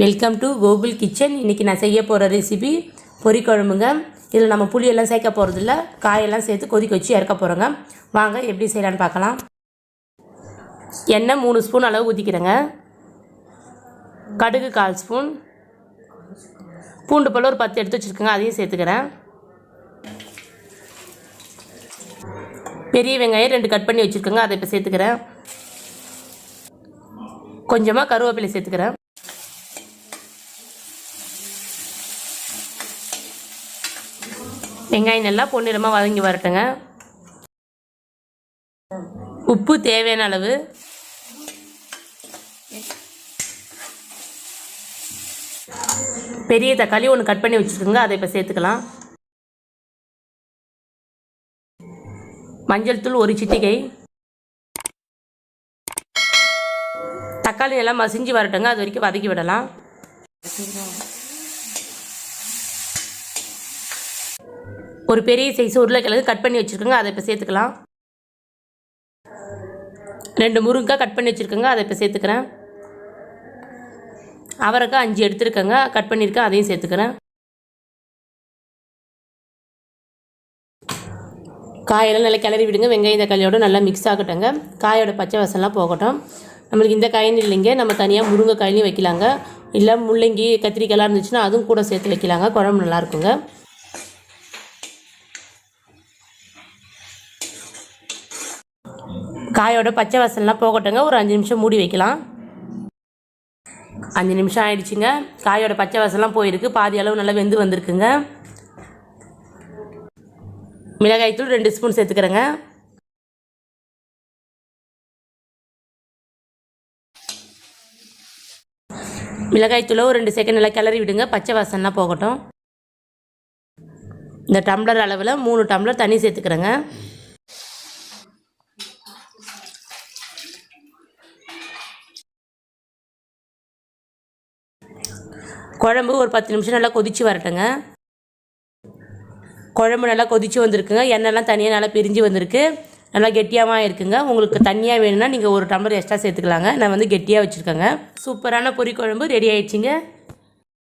Welcome to Gokul kitchen. இன்றைக்கி நான் செய்ய போகிற ரெசிபி பொரி குழம்புங்க. இதில் நம்ம புளியெல்லாம் சேர்க்க போகிறதில்ல, காயெல்லாம் சேர்த்து கொதிக்க வச்சு இறக்க போகிறோங்க. வாங்க எப்படி செய்யலான்னு பார்க்கலாம். எண்ணெய் 3 ஸ்பூன் அளவு ஊற்றிக்கிறேங்க. கடுகு 1/4 ஸ்பூன், பூண்டு பல் ஒரு 10 எடுத்து வச்சுருக்கேங்க, அதையும் சேர்த்துக்கிறேன். பெரிய வெங்காயம் 2 கட் பண்ணி வச்சுருக்கேங்க, அதை இப்போ சேர்த்துக்கிறேன். கொஞ்சமாக கருவேப்பிலை சேர்த்துக்கிறேன். வெங்காயம் நல்லா பொன்னிறமாக வதங்கி வரட்டுங்க. உப்பு தேவையான அளவு, பெரிய தக்காளி 1 கட் பண்ணி வச்சுருக்குங்க, அதை இப்போ சேர்த்துக்கலாம். மஞ்சள் தூள் 1 சிட்டிகை. தக்காளி நல்லா மசிஞ்சு வரட்டுங்க, அது வரைக்கும் வதக்கி விடலாம். ஒரு பெரிய சைஸ் உருளைக்கிழங்கு கட் பண்ணி வச்சுருக்கோங்க, அதை இப்போ சேர்த்துக்கலாம். 2 முருங்கைக்காய் கட் பண்ணி வச்சுருக்கோங்க, அதை இப்போ சேர்த்துக்கிறேன். அவரைக்காய் 5 எடுத்துருக்கேங்க, கட் பண்ணியிருக்கேன், அதையும் சேர்த்துக்கிறேன். காயெல்லாம் நல்லா கிளறி விடுங்க. வெங்காயம் தக்காளியோட நல்லா மிக்ஸ் ஆகட்டுங்க. காயோட பச்சை வாசம்லாம் போகட்டும். நம்மளுக்கு இந்த காயின்னு இல்லைங்க, நம்ம தனியாக முருங்கைக்காயிலையும் வைக்கலாங்க. இல்லை முள்ளங்கி கத்திரிக்காயெல்லாம் இருந்துச்சுன்னா அதுவும் கூட சேர்த்து வைக்கலாங்க, குழம்பு நல்லாயிருக்குங்க. காயோட பச்சை வாசல்லாம் போகட்டுங்க. ஒரு 5 நிமிஷம் மூடி வைக்கலாம். 5 நிமிஷம் ஆயிடுச்சுங்க. காயோட பச்சை வாசல்லாம் போயிருக்கு, பாதி அளவு நல்லா வெந்து வந்திருக்குங்க. மிளகாய்த்தூள் 2 ஸ்பூன் சேர்த்துக்கிறேங்க. மிளகாய்த்தூளை ஒரு 2 செகண்ட் நல்லா கிளறி விடுங்க, பச்சை வாசல்லாம் போகட்டும். இந்த டம்ளர் அளவில் 3 டம்ளர் தண்ணி சேர்த்துக்கிறேங்க. குழம்பு ஒரு 10 நிமிஷம் நல்லா கொதித்து வரட்டுங்க. குழம்பு நல்லா கொதித்து வந்திருக்குங்க. எண்ணெய்லாம் தனியாக நல்லா பிரிஞ்சு வந்திருக்கு, நல்லா கெட்டியாகவும் இருக்குங்க. உங்களுக்கு தண்ணியாக வேணும்னா நீங்கள் 1 டம்ளர் எக்ஸ்ட்ரா சேர்த்துக்கலாங்க. நான் வந்து கெட்டியாக வச்சுருக்கேங்க. சூப்பரான பொரி குழம்பு ரெடி ஆயிடுச்சுங்க.